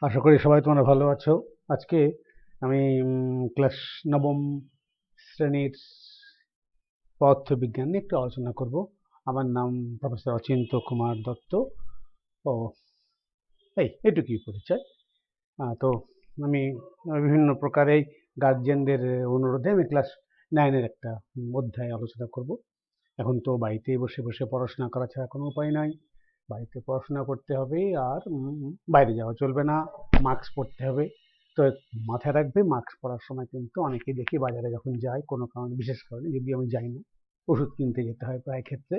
আশা করি সবাই তোমরা ভালো আছো। আজকে আমি ক্লাস নবম শ্রেণীর পদার্থবিজ্ঞান নিয়ে একটু আলোচনা করব। আমার নাম প্রফেসর অচিন্ত কুমার দত্ত। ও এটুকুই পরিচয়। তো আমি বিভিন্ন প্রকারের গার্জিয়ানদের অনুরোধে আমি ক্লাস 9-এর একটা অধ্যায় আলোচনা করব। এখন তো বাড়িতেই বসে বসে পড়াশোনা করা ছাড়া কোনো উপায় নাই। বাড়িতে পড়াশোনা করতে হবে, আর বাইরে যাওয়া চলবে না, মাস্ক পরতে হবে। তো মাথায় রাখবে, মাস্ক পরার সময় কিন্তু অনেকেই দেখি বাজারে যখন যায় কোনো কারণে, বিশেষ কারণে, যদি আমি যাই না, ওষুধ কিনতে যেতে হয় প্রায় ক্ষেত্রে,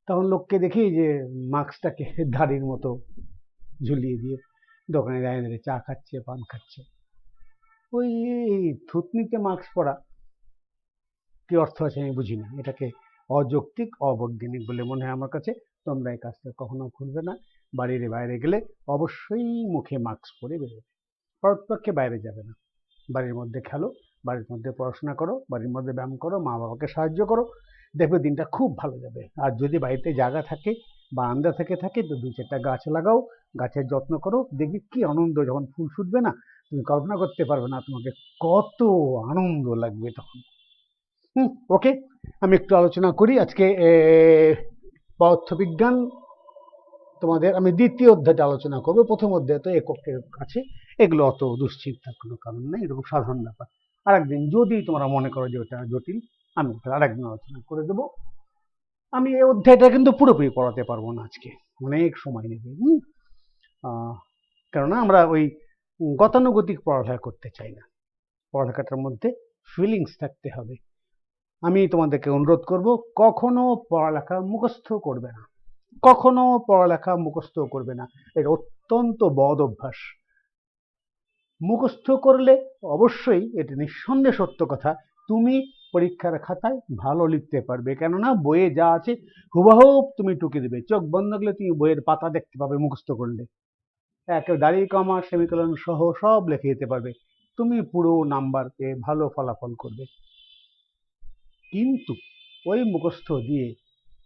তখন লোককে দেখি যে মাস্কটাকে দাড়ির মতো ঝুলিয়ে দিয়ে দোকানে দাঁড়িয়ে দাঁড়িয়ে চা খাচ্ছে, পান খাচ্ছে। ওই থুতনিতে মাস্ক পরা কি অর্থ আছে আমি বুঝি না। এটাকে অযৌক্তিক, অবৈজ্ঞানিক বলে মনে হয় আমার কাছে। তোমরা এই কাজটা কখনো ভুলবে না। বাড়ির বাইরে গেলে অবশ্যই মুখে মাস্ক পরে বেরোবে। পারতপক্ষে বাইরে যাবে না, বাড়ির মধ্যে খেলো, বাড়ির মধ্যে পড়াশোনা করো, বাড়ির মধ্যে ব্যায়াম করো, মা বাবাকে সাহায্য করো, দেখবে দিনটা খুব ভালো যাবে। আর যদি বাড়িতে জায়গা থাকে, বারান্দা থেকে থাকে, তো 2-4টা গাছ লাগাও, গাছের যত্ন করো, দেখবি কি আনন্দ যখন ফুল ফুটবে না, তুমি কল্পনা করতে পারবে না তোমাকে কত আনন্দ লাগবে তখন। ওকে, আমি একটু আলোচনা করি আজকে। পদার্থবিজ্ঞান তোমাদের আমি দ্বিতীয় অধ্যায়টা আলোচনা করবো। প্রথম অধ্যায় তো এককের কাছে, এগুলো অত দুশ্চিন্তার কোনো কারণ নেই, এরকম সাধারণ ব্যাপার। আরেকদিন যদি তোমরা মনে করো যে ওটা জটিল, আমি আরেকদিন আলোচনা করে দেবো। আমি এই অধ্যায়টা কিন্তু পুরোপুরি পড়াতে পারবো না আজকে, অনেক সময় নেবে। কেননা আমরা ওই গতানুগতিক পড়ালেখা করতে চাই না, পড়ালেখাটার মধ্যে ফিলিংস থাকতে হবে। আমি তোমাদেরকে অনুরোধ করব, কখনো পড়ালেখা মুখস্থ করবে না, কখনো পড়ালেখা মুখস্থ করবে না। এটা অত্যন্ত বদ অভ্যাস। মুখস্থ করলে অবশ্যই, এটা নিঃসন্দেহে সত্য কথা, তুমি পরীক্ষার খাতায় ভালো লিখতে পারবে, কেননা বইয়ে যা আছে হুবহু তুমি টুকে দেবে। চোখ বন্ধ করলে তুমি বইয়ের পাতা দেখতে পাবে মুখস্থ করলে, একে দাড়ি কমা সেমিকোলন সহ সব লিখে দিতে পারবে, তুমি পুরো নাম্বার পেয়ে ভালো ফলাফল করবে। কিন্তু ওই মুখস্থ দিয়ে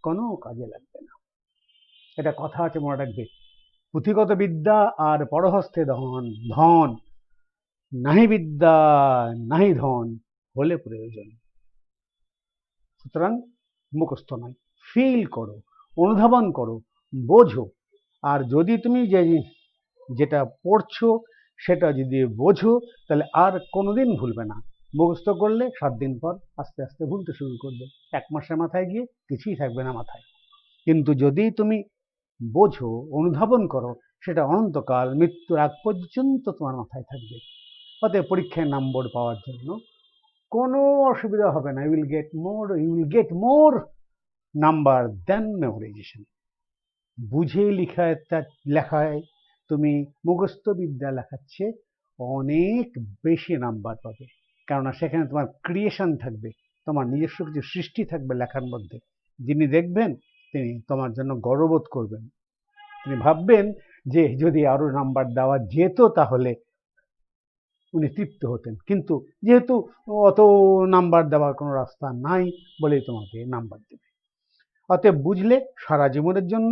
কোনো কাজে লাগবে না। এটা কথা আছে, মনে রাখবে, পুঁথিগত বিদ্যা আর পরহস্তে ধন, ধন নাহি বিদ্যা নাহি ধন, হলে প্রয়োজন। সুতরাং মুখস্থ নয়, ফিল করো, অনুধাবন করো, বোঝো। আর যদি তুমি যেটা পড়ছো সেটা যদি বোঝো, তাহলে আর কোনোদিন ভুলবে না। মুখস্থ করলে 7 দিন পর আস্তে আস্তে ভুলতে শুরু করবে, 1 মাসের মাথায় গিয়ে কিছুই থাকবে না মাথায়। কিন্তু যদি তুমি বোঝো, অনুধাবন করো, সেটা অনন্তকাল, মৃত্যুর আগ পর্যন্ত তোমার মাথায় থাকবে। অতএব পরীক্ষায় নম্বর পাওয়ার জন্য কোনো অসুবিধা হবে না। You will get more number than memorization. বুঝে লেখায় তুমি মুখস্থ বিদ্যা লেখাচ্ছে অনেক বেশি নাম্বার পাবে, কেননা সেখানে তোমার ক্রিয়েশন থাকবে, তোমার নিজস্ব কিছু সৃষ্টি থাকবে লেখার মধ্যে। যিনি দেখবেন তিনি তোমার জন্য গর্ববোধ করবেন, তিনি ভাববেন যে যদি আরো নাম্বার দেওয়া যেত তাহলে উনি তৃপ্ত হতেন। কিন্তু যেহেতু অত নাম্বার দেওয়ার কোনো রাস্তা নাই, বলেই তোমাকে নাম্বার দেবে। অতএব বুঝলে সারা জীবনের জন্য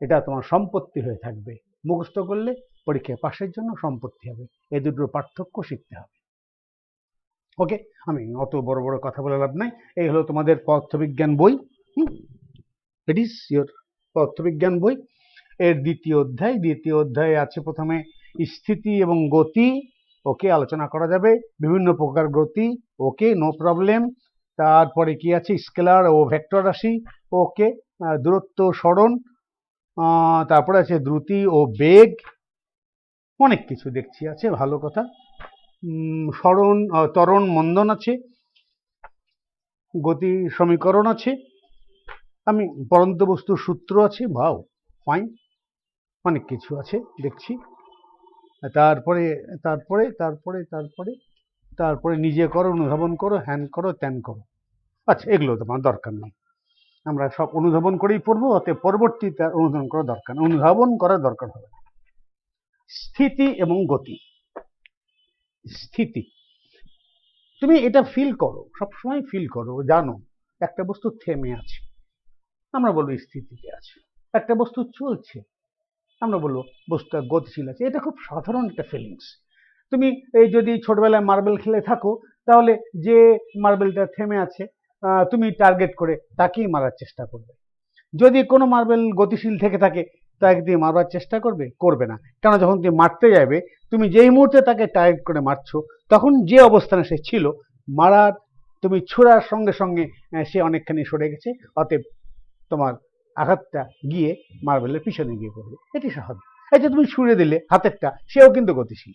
এটা তোমার সম্পত্তি হয়ে থাকবে, মুখস্থ করলে পরীক্ষায় পাশের জন্য সম্পত্তি হবে। এই দুটোর পার্থক্য শিখতে হবে। ওকে, আমি অত বড় বড় কথা বলে লাভ নাই। এই হলো তোমাদের পদার্থবিজ্ঞান বই। ইট ইজ ইয়োর পদার্থবিজ্ঞান বই এর দ্বিতীয় অধ্যায়ে আছে প্রথমে স্থিতি এবং গতি। ওকে, আলোচনা করা যাবে বিভিন্ন প্রকার গতি। ওকে, নো প্রবলেম। তারপরে কি আছে, স্কেলার ও ভেক্টর রাশি। ওকে, দূরত্ব, সরণ, তারপরে আছে দ্রুতি ও বেগ, অনেক কিছু দেখছি আছে, ভালো কথা। সরণ, ত্বরণ, মন্দন আছে, গতি সমীকরণ আছে, আমি পরন্ত বস্তুর সূত্র আছে, ভাও ফাইন, অনেক কিছু আছে দেখছি। তারপরে তারপরে তারপরে তারপরে তারপরে নিজে করো, অনুধাবন করো, হ্যান করো, ত্যান করো। আচ্ছা, এগুলো তোমার দরকার নেই, আমরা সব অনুধাবন করেই পড়বো, অতএব পরবর্তীতে অনুধাবন করা দরকার, অনুধাবন করার দরকার হবে। স্থিতি এবং গতি। স্থিতি, তুমি এটা ফিল করো, সবসময় ফিল করো, জানো একটা বস্তু থেমে আছে, আমরা বলবো স্থিতিতে আছে। একটা বস্তু চলছে, আমরা বলবো বস্তুটা গতিশীল আছে। এটা খুব সাধারণ একটা ফিলিংস। তুমি এই যদি ছোটবেলায় মার্বেল খেলে থাকো, তাহলে যে মার্বেলটা থেমে আছে তুমি টার্গেট করে তাকেই মারার চেষ্টা করবে। যদি কোনো মার্বেল গতিশীল থেকে থাকে, তাকে তুমি মারবার চেষ্টা করবে? করবে না। কেন? যখন তুমি মারতে যাবে, তুমি যেই মুহূর্তে তাকে টার্গেট করে মারছো, তখন যে অবস্থানে সে ছিল, মারার তুমি ছোড়ার সঙ্গে সঙ্গে সে অনেকখানি সরে গেছে, অতএব তোমার আঘাতটা গিয়ে মার্বেলের পিছনে গিয়ে পড়বে। এটি স্বাভাবিক। এই যে তুমি ছুড়ে দিলে হাতেরটা, সেও কিন্তু গতিশীল,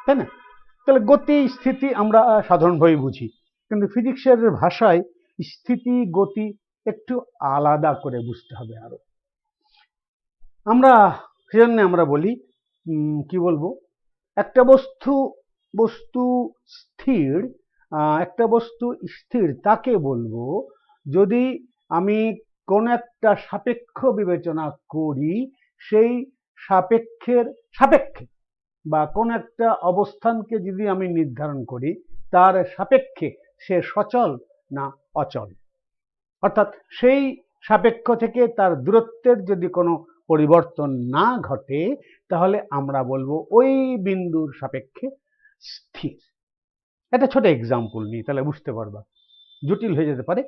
তাই না? তাহলে গতি স্থিতি আমরা সাধারণভাবে বুঝি, কিন্তু ফিজিক্সের ভাষায় স্থিতি গতি একটু আলাদা করে বুঝতে হবে আরো। আমরা সেজন্য আমরা বলি কি বলবো, একটা বস্তু বস্তু স্থির, একটা বস্তু স্থির তাকে বলবো যদি আমি কোন একটা সাপেক্ষ বিবেচনা করি, সেই সাপেক্ষের সাপেক্ষে বা কোন একটা অবস্থানকে যদি আমি নির্ধারণ করি, তার সাপেক্ষে সে সচল না অচল, অর্থাৎ সেই সাপেক্ষ থেকে তার দূরত্বের যদি কোনো পরিবর্তন না ঘটে, তাহলে আমরা বলবো ওই বিন্দুর সাপেক্ষে স্থির। একটা ছোট এক্সাম্পল নিই, তাহলে বুঝতে পারবা। জটিল হয়ে যেতে পারে,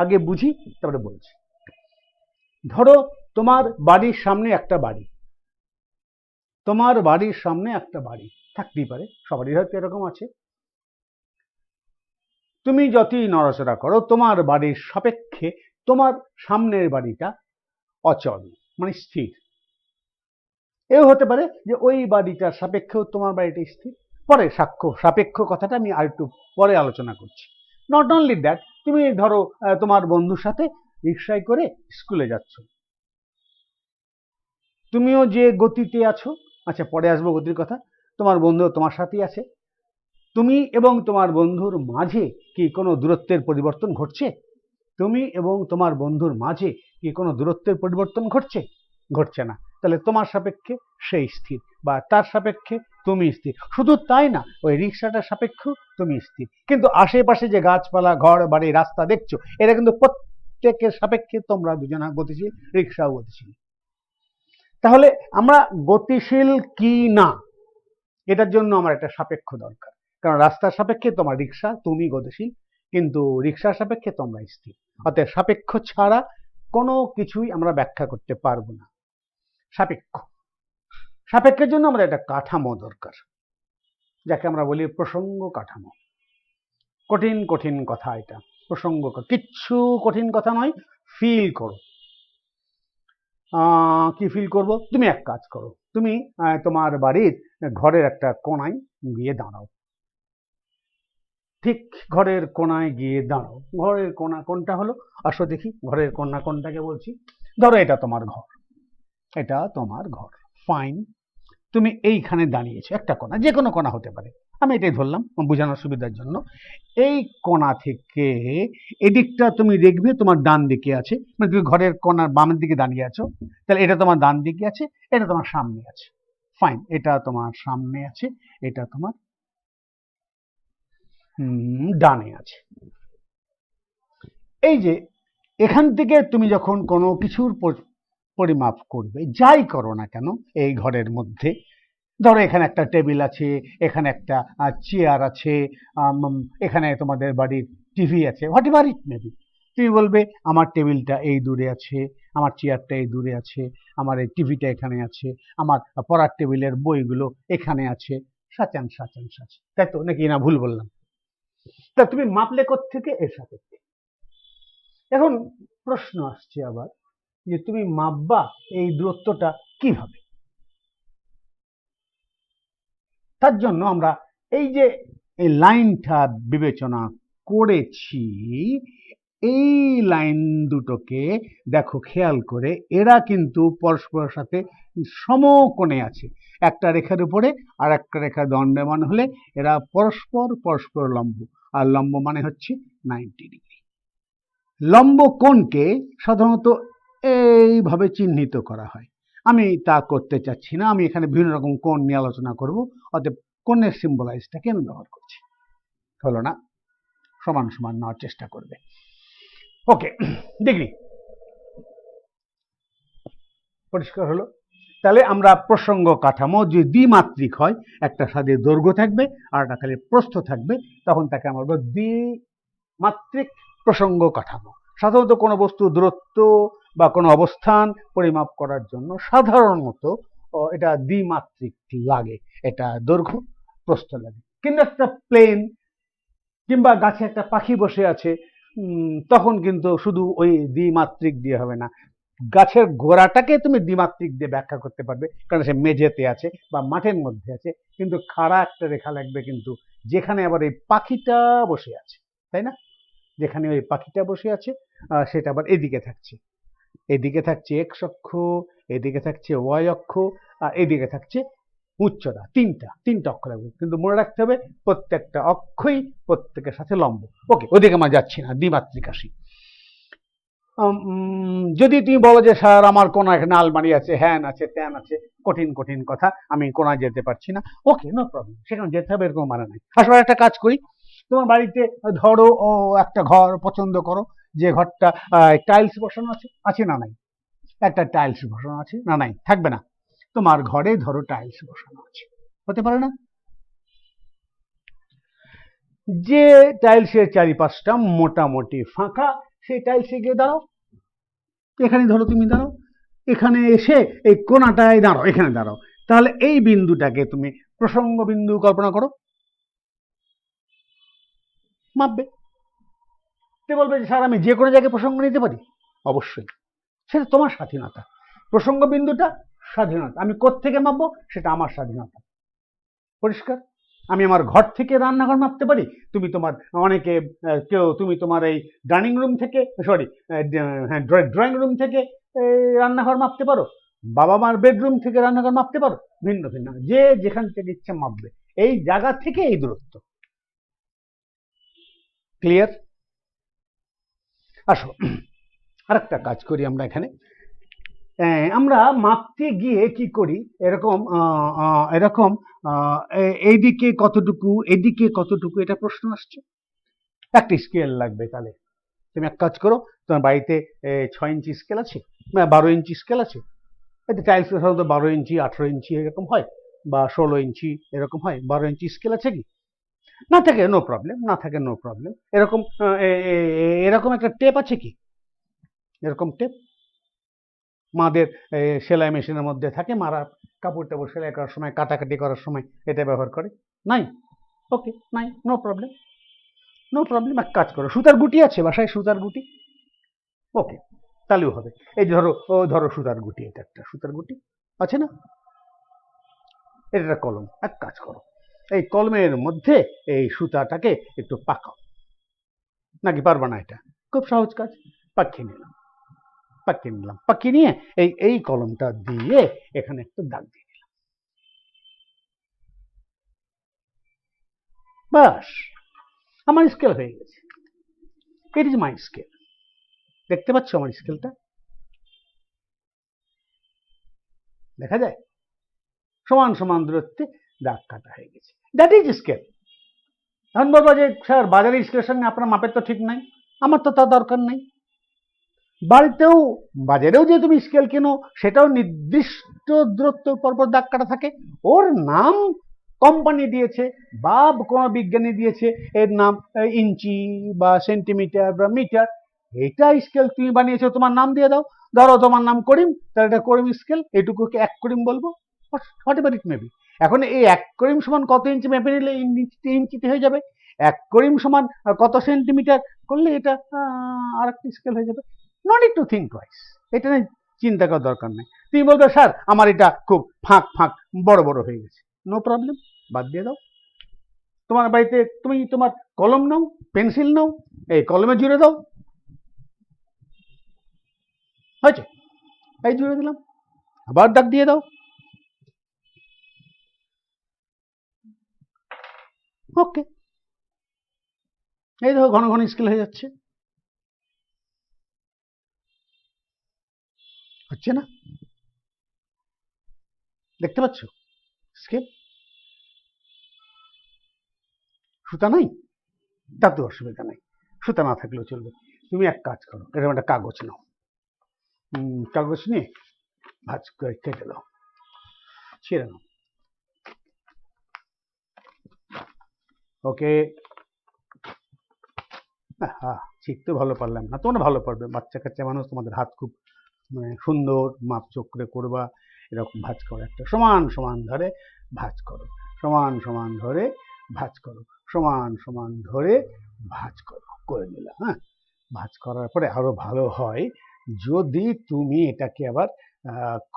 আগে বুঝি তারপরে বলছি। ধরো তোমার বাড়ির সামনে একটা বাড়ি, তোমার বাড়ির সামনে একটা বাড়ি থাকতেই পারে, সবারই হয়তো এরকম আছে। তুমি যতই নড়াচড়া করো, তোমার বাড়ির সাপেক্ষে তোমার সামনের বাড়িটা অচল, মানে স্থির। এও হতে পারে যে ওই বাড়িটার সাপেক্ষেও তোমার বাড়িটা স্থির। পরে সাপেক্ষ কথাটা আমি আর একটু পরে আলোচনা করছি। নট অনলি দ্যাট, তুমি ধরো তোমার বন্ধুর সাথে রিক্সায় করে স্কুলে যাচ্ছ, তুমিও যে গতিতে আছো, আচ্ছা পরে আসবো গতির কথা, তোমার বন্ধু তোমার সাথেই আছে, তুমি এবং তোমার বন্ধুর মাঝে কি কোনো দূরত্বের পরিবর্তন ঘটছে? তুমি এবং তোমার বন্ধুর মাঝে কি কোনো দূরত্বের পরিবর্তন ঘটছে? ঘটছে না। তাহলে তোমার সাপেক্ষে সেই স্থির, বা তার সাপেক্ষে তুমি স্থির। শুধু তাই না, ওই রিক্সাটার সাপেক্ষেও তুমি স্থির। কিন্তু আশেপাশে যে গাছপালা, ঘর বাড়ি, রাস্তা দেখছো, এটা কিন্তু প্রত্যেকের সাপেক্ষে তোমরা দুজনা গতিশীল, রিক্সাও গতিশীল। তাহলে আমরা গতিশীল কি না, এটার জন্য আমার একটা সাপেক্ষ দরকার। কারণ রাস্তার সাপেক্ষে তোমার রিক্সা, তুমি গতিশীল, কিন্তু রিক্সার সাপেক্ষে তোমরা স্থির। অতএব সাপেক্ষ ছাড়া কোনো কিছুই আমরা ব্যাখ্যা করতে পারবো না। সাপেক্ষ, সাপেক্ষের জন্য আমাদের একটা কাঠামো দরকার, যাকে আমরা বলি প্রসঙ্গ কাঠামো। কঠিন কঠিন কথা এটা, প্রসঙ্গ, কিচ্ছু কঠিন কথা নয়। ফিল করো। কি ফিল করব? তুমি এক কাজ করো, তুমি তোমার বাড়ির ঘরের একটা কোনায় গিয়ে দাঁড়াও, ঠিক ঘরের কোনায় গিয়ে দাঁড়াও। ঘরের কোনা কোনটা হলো? আসো দেখি ঘরের কোনা কোনটাকে বলছি। ধরো এটা তোমার ঘর, এটা তোমার ঘর, ফাইন। তুমি এইখানে দাঁড়িয়েছো, একটা কোনা, যে কোনো কোনা হতে পারে, আমি এটাই ধরলাম বোঝানোর সুবিধার জন্য। এই কোনা থেকে এদিকটা তুমি দেখবে তোমার ডান দিকে আছে, মানে তুমি ঘরের কোনার বামের দিকে দাঁড়িয়ে আছো, তাহলে এটা তোমার ডান দিকে আছে, এটা তোমার সামনে আছে, ফাইন। এটা তোমার সামনে আছে, এটা তোমার ডানে আছে। এই যে এখান থেকে তুমি যখন কোনো কিছুর পরিমাপ করবে, যাই করো না কেন এই ঘরের মধ্যে, ধরো এখানে একটা টেবিল আছে, এখানে একটা চেয়ার আছে, এখানে তোমাদের বাড়ির টিভি আছে, what ever it may be, তুমি বলবে আমার টেবিলটা এই দূরে আছে, আমার চেয়ারটা এই দূরে আছে, আমার এই টিভিটা এখানে আছে, আমার পড়ার টেবিলের বইগুলো এখানে আছে, সাচান সাচান সাচান, তাই তো? নাকি না ভুল বললাম? তা তুমি মাপলে কোত্থেকে? এর সাপেক্ষে। এখন প্রশ্ন আসছে আবার যে তুমি মাপবা এই দূরত্বটা কিভাবে? তার জন্য আমরা এই যে এই লাইনটা বিবেচনা করেছি, এই লাইন দুটোকে দেখো খেয়াল করে, এরা কিন্তু পরস্পরের সাথে সমকোণে আছে। একটা রেখার উপরে আর একটা রেখা দণ্ডায়মান হলে এরা পরস্পর পরস্পর লম্ব, আর লম্ব মানে হচ্ছে 90 ডিগ্রি। লম্ব কোণকে সাধারণত এইভাবে চিহ্নিত করা হয়, আমি তা করতে চাচ্ছি না, আমি এখানে বিভিন্ন রকম কোণ নিয়ে আলোচনা করব, অতএব কোণের সিম্বলাইজটাকে আমি ব্যবহার করছি। হলো না? সমান সমান নেওয়ার চেষ্টা করবে। ওকে, ডিগ্রি। পরিষ্কার হলো? তাহলে আমরা প্রসঙ্গ কাঠামো যদি দ্বিমাত্রিক হয়, একটা সাথে দৈর্ঘ্য থাকবে আর একটা খালি প্রস্থ থাকবে, তখন তাকে আমরা বলবো দ্বিমাত্রিক প্রসঙ্গ কাঠামো। সাধারণত কোনো বস্তু দূরত্ব বা কোনো অবস্থান পরিমাপ করার জন্য সাধারণত এটা দ্বিমাত্রিক লাগে, এটা দৈর্ঘ্য প্রস্থ লাগে। কিন্তু একটা প্লেন কিংবা গাছে একটা পাখি বসে আছে, তখন কিন্তু শুধু ওই দ্বিমাত্রিক দিয়ে হবে না, গাছের গোড়াটাকে তুমি দ্বিমাত্রিক দিয়ে ব্যাখ্যা করতে পারবে, কারণ সে মেঝেতে আছে বা মাঠের মধ্যে আছে, কিন্তু খাড়া একটা রেখা লাগবে কিন্তু যেখানে আবার এই পাখিটা বসে আছে, তাই না? যেখানে ওই পাখিটা বসে আছে সেটা আবার এদিকে থাকছে, এদিকে থাকছে এক্স অক্ষ, এদিকে থাকছে ওয়াই অক্ষ, আর এদিকে থাকছে উচ্চতা। তিনটা অক্ষ লাগবে, কিন্তু মনে রাখতে হবে প্রত্যেকটা অক্ষই প্রত্যেকের সাথে লম্ব। ওকে, ওদিকে আমরা যাচ্ছি না, দ্বিমাত্রিক আসি। যদি তুমি বলো যে স্যার আমার কোন এখানে আলমারি আছে, হ্যান আছে, ত্যান আছে, কঠিন কঠিন কথা, আমি কোনায় যেতে পারছি না, ওকে, নো প্রবলেম, সেখানে যেতে হবে এরকম মানে নাই। আসলে একটা কাজ করি, তোমার বাড়িতে ধরো একটা ঘর পছন্দ করো, যে ঘরটা টাইলস বসানো আছে, আছে না নাই? একটা টাইলস বসানো আছে না নাই? থাকবে না? তোমার ঘরে ধরো টাইলস বসানো আছে, হতে পারে না? যে টাইলসের চারিপাশটা মোটামুটি ফাঁকা, সেই টাইলসে গিয়ে দাঁড়াও, এখানে ধরো তুমি দাঁড়াও, এখানে এসে এই কোনাটায় দাঁড়াও, এখানে দাঁড়াও, তাহলে এই বিন্দুটাকে তুমি প্রসঙ্গ বিন্দু কল্পনা করো, মাপবে। তে বলবে যে স্যার আমি যে কোনো জায়গায় প্রসঙ্গ নিতে পারি, অবশ্যই, সেটা তোমার স্বাধীনতা। প্রসঙ্গ বিন্দুটা স্বাধীনতা, আমি কোত্থেকে মাপবো সেটা আমার স্বাধীনতা। পরিষ্কার? আমি আমার ঘর থেকে রান্নাঘর মাপতে পারি, তুমি তোমার অনেকে তুমি তোমার এই ডাইনিং রুম থেকে, সরি, হ্যাঁ, ড্রয়িং রুম থেকে রান্নাঘর মাপতে পারো, বাবা মার বেডরুম থেকে রান্নাঘর মাপতে পারো, ভিন্ন ভিন্ন, যে যেখান থেকে ইচ্ছে মাপবে, এই জায়গা থেকে এই দূরত্ব। ক্লিয়ার? আসো আরেকটা কাজ করি আমরা এখানে, আমরা মাপতে গিয়ে কি করি, এরকম এরকম এইদিকে কতটুকু, এদিকে কতটুকু, এটা প্রশ্ন আসছে। একটা স্কেল লাগবে, তাহলে তুমি এক কাজ করো, তোমার বাড়িতে 6 ইঞ্চি স্কেল আছে, 12 ইঞ্চি স্কেল আছে, এতে টাইলস সাধারণত 12 ইঞ্চি 18 ইঞ্চি এরকম হয়, বা 16 ইঞ্চি এরকম হয়। 12 ইঞ্চি স্কেল আছে কি? না থাকে নো প্রবলেম, না থাকে নো প্রবলেম। এরকম এরকম একটা টেপ আছে কি? এরকম টেপ মাদের সেলাই মেশিনের মধ্যে থাকে, মারা কাপড় টাপড় সেলাই করার সময়, কাটাকাটি করার সময় এটা ব্যবহার করে, নাই? ওকে, নাই, নো প্রবলেম, নো প্রবলেম। এক কাজ করো, সুতার গুটি আছে বাসায়? সুতার গুটি, ওকে, তাহলেও হবে। এই ধরো, ধরো সুতার গুটি, এটা একটা সুতার গুটি আছে না? এটা কলম। এক কাজ করো, এই কলমের মধ্যে এই সুতাটাকে একটু পাকাও, নাকি পারবা না? এটা খুব সহজ কাজ, পাকিয়ে নিলাম, পাকিয়ে নিলাম, পাকিয়ে নিয়ে এই এই কলমটা দিয়ে এখানে একটু দাগ দিয়ে দিলাম, বাস, আমার স্কেল হয়ে গেছে। It is my scale. দেখতে পাচ্ছ আমার স্কেলটা? দেখা যায় সমান সমান দূরত্বে দাগ কাটা হয়ে গেছে, দ্যাট ইজ স্কেল। এখন বলবো যে স্যার বাজারের স্কেলের সঙ্গে আপনার মাপের তো ঠিক নাই, আমার তো তার দরকার নেই। বাড়িতেও বাজারেও যে তুমি স্কেল কেনো, সেটাও নির্দিষ্ট দূরত্ব পরপর দাগ কাটা থাকে, ওর নাম কোম্পানি দিয়েছে বা কোনো বিজ্ঞানী দিয়েছে, এর নাম ইঞ্চি বা সেন্টিমিটার বা মিটার, এটা স্কেল তুমি বানিয়েছো, তোমার নাম দিয়ে দাও। ধরো তোমার নাম করিম, তাহলে এটা করিম স্কেল, এটুকুকে 1 করিম বলবো, হোয়াট এভার ইট মেবি। এখন এই 1 করিম সমান কত ইঞ্চি মেপে নিলে ইঞ্চিতে হয়ে যাবে, 1 করিম সমান কত সেন্টিমিটার করলে এটা আর একটা স্কেল হয়ে যাবে। No need to think twice, এটা নিয়ে চিন্তা করার দরকার নেই। তুমি বলবে স্যার আমার এটা খুব ফাঁক ফাঁক বড় বড় হয়ে গেছে, নো প্রবলেম, বাদ দিয়ে দাও। তোমার বাড়িতে তুমি তোমার কলম নাও, পেন্সিল নাও, এই কলমে জুড়ে দাও, হয়েছে, এই জুড়ে দিলাম, আবার দাগ দিয়ে দাও, ওকে, এই দেখো ঘন ঘন স্কেল হয়ে যাচ্ছে, হচ্ছে না? দেখতে পাচ্ছ স্কেল? সুতা নাই? তাতে অসুবিধা নাই, সুতা না থাকলেও চলবে। তুমি এক কাজ করো, এরকম একটা কাগজ নাও, কাগজ নিয়ে ভাঁজ করে কেটে দাও, ছিঁড়ে নাও। ওকে, হ্যাঁ শিখতে ভালো পারলাম না, তোমরা ভালো পারবে, বাচ্চা কাচ্চা মানুষ, তোমাদের হাত খুব সুন্দর, মাপচোক করে করবা। এরকম ভাঁজ করো, একটা সমান সমান ধরে ভাঁজ করো, সমান সমান ধরে ভাঁজ করো, সমান সমান ধরে ভাঁজ করো, করে দিলাম। হ্যাঁ, ভাঁজ করার পরে আরো ভালো হয় যদি তুমি এটাকে আবার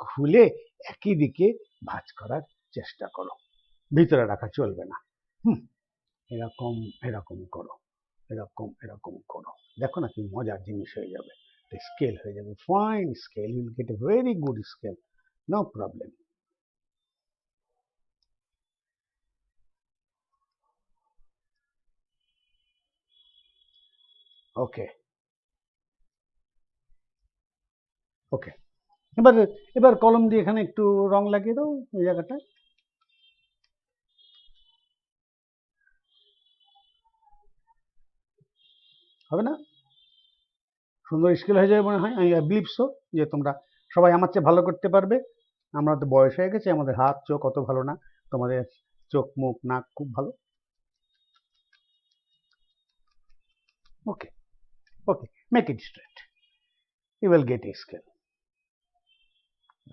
খুলে একই দিকে ভাঁজ করার চেষ্টা করো, ভিতরে রাখা চলবে না। এরকম এরকম করো, এরকম এরকম করো, দেখো না কি মজার জিনিস হয়ে যাবে, স্কেল হয়ে যাবে, fine scale, you will get a very good scale, no problem. Okay okay, এবার এবার কলম দিয়ে এখানে একটু রং লাগিয়ে দাও এই জায়গাটায়। হবে না? সুন্দর স্কেল হয়ে যাবে মনে হয়, আমি বিলিভ সো, যে তোমরা সবাই আমার চেয়ে ভালো করতে পারবে। আমরা তো বয়স হয়ে গেছে, আমাদের হাত চোখ অত ভালো না, তোমাদের চোখ মুখ নাক খুব ভালো। Okay okay, make it straight, you will get a scale.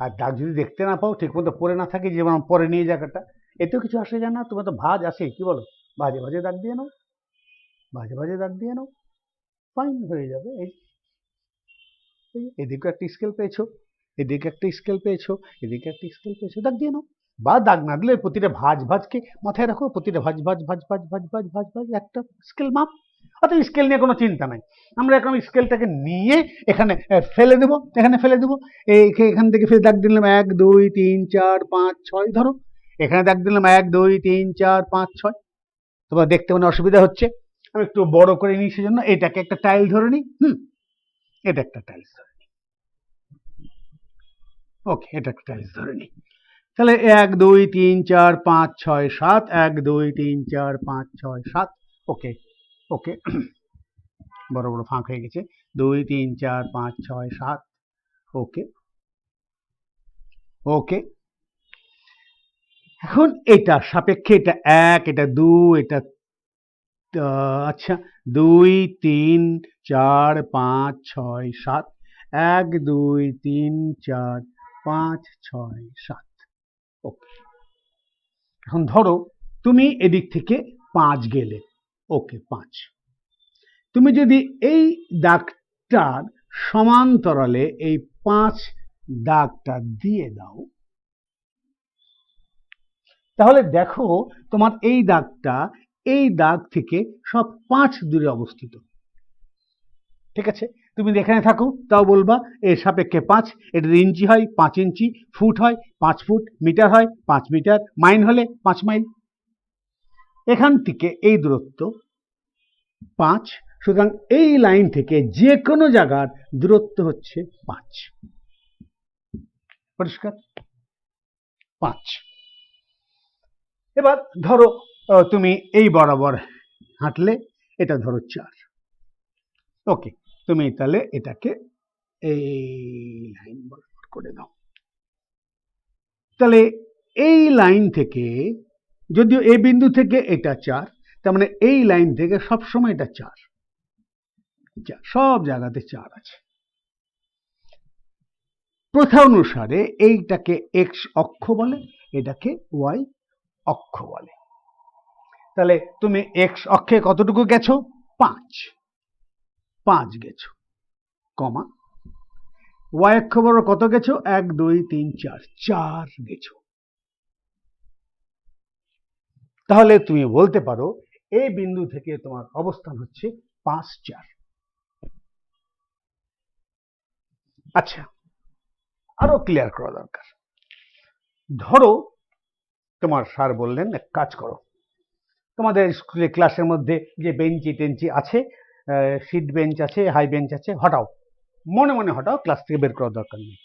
আর দাগ যদি দেখতে না পাও, ঠিক মতো পরে না থাকে, যেমন পরে নিয়ে জায়গাটা, এতেও কিছু আসে যায় না, তোমার তো ভাঁজ আসে, কি বলো, ভাজে ভাজে দাগ দিয়ে নাও, ভাজে ভাজে দাগ দিয়ে নাও, ফাইন হয়ে যাবে। এদিকে একটা স্কেল পেয়েছো, এদিকে একটা স্কেল পেয়েছো, এদিকে একটা স্কেল পেয়েছো, দাগ দিয়ে নাও। বা দাগ না দিলে প্রতিটা ভাঁজ ভাঁজকে মাথায় রাখো, প্রতিটা ভাঁজ ভাঁজ ভাঁজ ভাঁজ ভাঁজ ভাঁজ ভাঁজ ভাঁজ একটা স্কেল মাপ। অর্থাৎ স্কেল নিয়ে কোনো চিন্তা নাই, আমরা এখন স্কেলটাকে নিয়ে এখানে ফেলে দেবো, এখানে ফেলে দেবো, এখান থেকে ফেলে দাগ দিলাম 1 2 3 4 5 6, ধরো এখানে দাগ দিলাম 1 2 3 4 5 6। তোমার দেখতে মানে অসুবিধা হচ্ছে, আমি একটু বড় করে নিই, সেজন্য এটাকে একটা টাইল ধরে নিই। এটা একটা টাইলস ধরে নিই, ওকে, এটা একটা টাইলস ধরে নিই। তাহলে 1 2 3 4 5 6 7, 1 2 3 4 5 6 7, ওকে ওকে, বড় বড় ফাঁক হয়ে গেছে, 2 3 4 5 6 7, ওকে ওকে। এখন এটা সাপেক্ষে, এটা 1, এটা 2, এটা আচ্ছা 2 3 4 5 6 7, 1 2 3 4 5 6 7, ওকে। এখন ধরো তুমি এদিক থেকে 5 গেলে, ওকে 5, তুমি যদি এই দাগটার সমান্তরালে এই 5 দাগটা দিয়ে দাও, তাহলে দেখো তোমার এই দাগটা এই দাগ থেকে সব 5 দূরে অবস্থিত, ঠিক আছে? তুমি এখানে থাকো তাও বলবা এর সাপেক্ষে 5, এটা ইঞ্চি হয় 5 ইঞ্চি, ফুট হয় 5 ফুট, মিটার হয় 5 মিটার, মাইল হলে 5 মাইল। এখান থেকে এই দূরত্ব 5, সুতরাং এই লাইন থেকে যে কোনো জায়গার দূরত্ব হচ্ছে 5, পরিষ্কার? 5। এবার ধরো তুমি এই বরাবর হাঁটলে, এটা ধরো 4, ওকে, তুমি তাহলে এটাকে এই লাইন বরাবর করে দাও। তাহলে এই লাইন থেকে, যদিও এই বিন্দু থেকে এটা 4, তার মানে এই লাইন থেকে সবসময় এটা 4, সব জায়গাতে 4 আছে। প্রথা অনুসারে এইটাকে এক্স অক্ষ বলে, এটাকে ওয়াই অক্ষ বলে। তাহলে তুমি এক্স অক্ষে কতটুকু গেছো? 5 গেছো, কমা। ওয়াই অক্ষ বরাবর কত গেছো? 1 2 3 4, 4 গেছো। তাহলে তুমি বলতে পারো এই বিন্দু থেকে তোমার অবস্থান হচ্ছে 5 4। আচ্ছা, আরো ক্লিয়ার করা দরকার। ধরো তোমার স্যার বললেন এক কাজ করো, তোমাদের স্কুলে ক্লাসের মধ্যে যে বেঞ্চি টেঞ্চি আছে, সিট বেঞ্চ আছে, হাই বেঞ্চ আছে, হটাও, মনে মনে হটাও, ক্লাস থেকে বের করার দরকার নেই।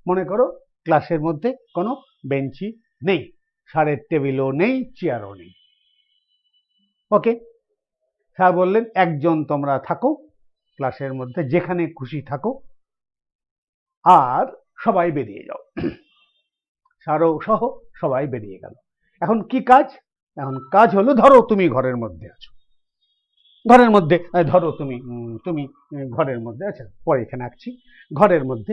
মনে করো ক্লাসের মধ্যে কোনো বেঞ্চি নেই, স্যারের টেবিলও নেই, চেয়ারও নেই, ওকে। স্যার বললেন একজন তোমরা থাকো ক্লাসের মধ্যে, যেখানে খুশি থাকো, আর সবাই বেরিয়ে যাও, সারো সহ সবাই বেরিয়ে গেল। এখন কি কাজ? এখন কাজ হলো, ধরো তুমি ঘরের মধ্যে আছো, ঘরের মধ্যে ধরো তুমি তুমি ঘরের মধ্যে আছো, পরে এখানে আঁকছি, ঘরের মধ্যে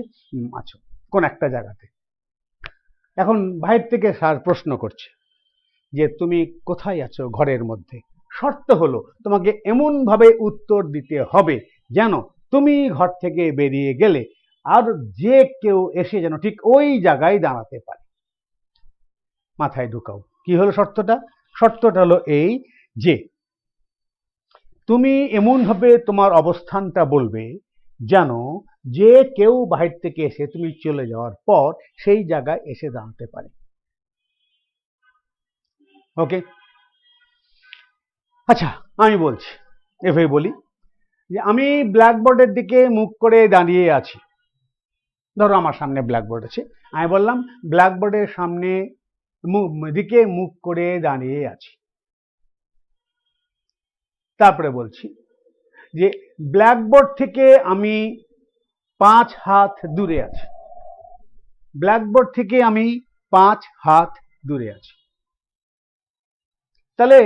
আছো কোন একটা জায়গাতে। এখন বাইরে থেকে স্যার প্রশ্ন করছে যে তুমি কোথায় আছো? ঘরের মধ্যে। শর্ত হলো তোমাকে এমন ভাবে উত্তর দিতে হবে যেন তুমি ঘর থেকে বেরিয়ে গেলে আর যে কেউ এসে যেন ঠিক ওই জায়গায় দাঁড়াতে পারে। মাথায় ঢুকাও, কি হলো শর্তটা? শর্তটা হলো এই যে তুমি এমন ভাবে তোমার অবস্থানটা বলবে যেন যে কেউ বাহির থেকে এসে তুমি চলে যাওয়ার পর সেই জায়গায় এসে দাঁড়াতে পারে। ওকে, আচ্ছা আমি বলছি, এভাবে বলি যে আমি ব্ল্যাকবোর্ডের দিকে মুখ করে দাঁড়িয়ে আছি। ধরো আমার সামনে ব্ল্যাকবোর্ড আছে, আমি বললাম ব্ল্যাকবোর্ডের সামনে দিকে মুখ করে দাঁড়িয়ে আছি। তারপরে বলছি যে ব্ল্যাকবোর্ড থেকে আমি 5 হাত দূরে আছি। ব্ল্যাকবোর্ড থেকে আমি 5 হাত দূরে আছি। তাহলে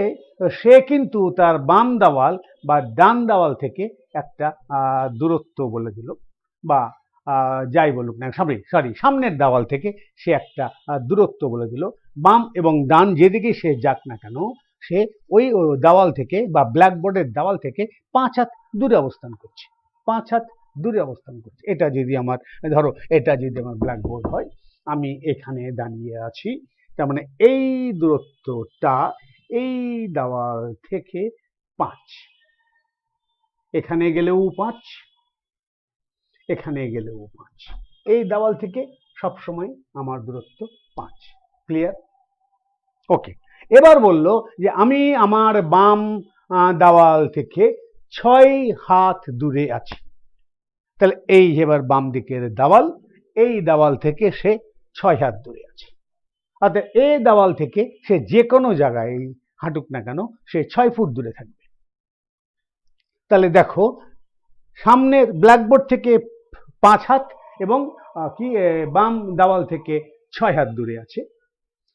সে কিন্তু তার বাম দেওয়াল বা ডান দেওয়াল থেকে একটা দূরত্ব বলে দিল, বা যাই বলুক না, সামনের দেওয়াল থেকে সে একটা দূরত্ব বলে দিল। বাম এবং ডান যেদিকে সে যাক না কেন, সে ওই দেওয়াল থেকে বা ব্ল্যাকবোর্ডের দেওয়াল থেকে 5 হাত দূরে অবস্থান করছে, 5 হাত দূরে অবস্থান করছে। এটা যদি আমার, ধরো এটা যদি আমার ব্ল্যাকবোর্ড হয়, আমি এখানে দাঁড়িয়ে আছি, তার মানে এই দূরত্বটা এই দেওয়াল থেকে 5, এখানে গেলেও 5, এখানে গেলেও 5, এই দেওয়াল থেকে সবসময় আমার দূরত্ব 5। ক্লিয়ার? ওকে, এবার বলল যে আমি আমার বাম দেওয়াল থেকে 6 হাত দূরে আছি। তাহলে এই এবার বাম দিকের দেওয়াল, এই দেওয়াল থেকে সে 6 হাত দূরে আছে। অর্থাৎ এই দেওয়াল থেকে সে যে কোনো জায়গায় হাঁটুক না কেন, সে 6 ফুট দূরে থাকবে। তাহলে দেখো, সামনের ব্ল্যাকবোর্ড থেকে 5 হাত এবং কি বাম দেওয়াল থেকে 6 হাত দূরে আছে।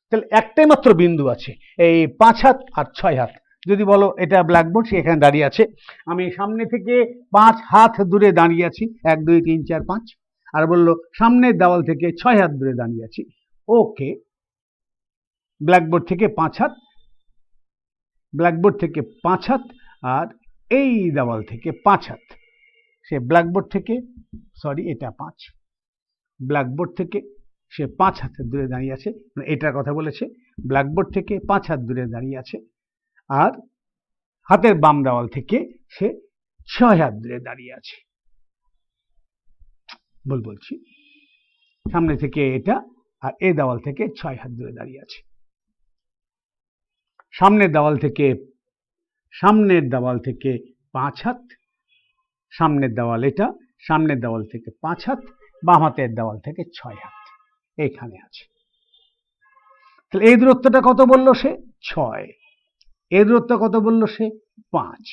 তাহলে একটাই মাত্র বিন্দু আছে, এই 5 হাত আর 6 হাত। যদি বলো এটা ব্ল্যাকবোর্ড, সে এখানে দাঁড়িয়ে আছে, আমি সামনে থেকে 5 হাত দূরে দাঁড়িয়ে আছি, 1 2 3 4 5, আর বললো সামনের দেওয়াল থেকে 6 হাত দূরে দাঁড়িয়ে আছি। ওকে, ব্ল্যাকবোর্ড থেকে 5 হাত, ব্ল্যাকবোর্ড থেকে 5 হাত, আর এই দেওয়াল থেকে 5 হাত। সে ব্ল্যাকবোর্ড থেকে, সরি এটা 5, ব্ল্যাকবোর্ড থেকে সে 5 হাতের দূরে দাঁড়িয়ে আছে, এটার কথা বলেছে। ব্ল্যাকবোর্ড থেকে 5 হাত দূরে দাঁড়িয়ে আছে, আর হাতের বাম দেওয়াল থেকে সে 6 হাত দূরে দাঁড়িয়ে আছে। বলছি সামনে থেকে এটা, আর এই দেওয়াল থেকে 6 হাত দূরে দাঁড়িয়ে আছে। সামনের দেওয়াল থেকে 5 হাত, সামনের দেওয়াল এটা, সামনের দেওয়াল থেকে 5 হাত, বাম হাতের দেওয়াল থেকে 6 হাত এখানে আছে। তাহলে এই দূরত্বটা কত বললো সে? 6। এই দূরত্ব কত বললো সে? 5।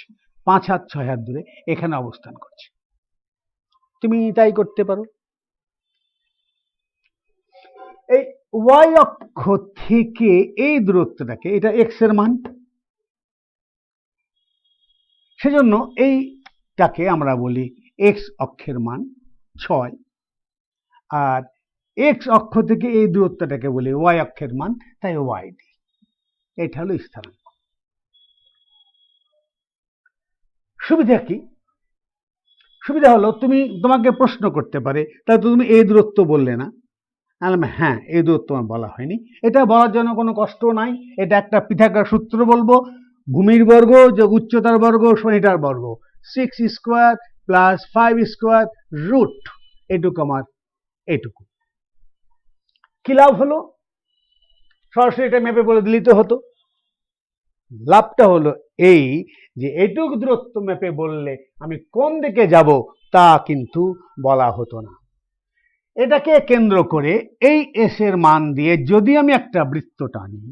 5 হাত 6 হাত দূরে এখানে অবস্থান করছে। তুমি তাই করতে পারো। এই ওয়াই অক্ষ থেকে এই দূরত্বটাকে, এটা এক্স এর মান, সেজন্য এইটাকে আমরা বলি এক্স অক্ষের মান 6, আর এক্স অক্ষ থেকে এই দূরত্বটাকে বলি ওয়াই অক্ষের মান, তাই ওয়াই দি। এটা হলো স্থানাঙ্ক। সুবিধা কি? সুবিধা হলো তোমাকে প্রশ্ন করতে পারে, তাহলে তুমি এই দূরত্ব বললে না? হ্যাঁ, এই দূরত্ব আমার বলা হয়নি। এটা বলার জন্য কোনো কষ্ট নাই, এটা একটা পিথাগোরাস সূত্র বলবো, ভূমির বর্গ যোগ উচ্চতার বর্গ সমান এটার বর্গ, 6 স্কোয়ার প্লাস 5 স্কোয়ার রুট এটুকু আমার এটুকু। কি লাভ হলো? সরাসরি এটা মেপে বলে দিলেই তো হতো। লাভটা হলো এই যে এইটুকু দূরত্ব মেপে বললে আমি কোন দিকে যাব তা কিন্তু বলা হতো না। এটাকে কেন্দ্র করে এই এস এর মান দিয়ে যদি আমি একটা বৃত্ত টানি,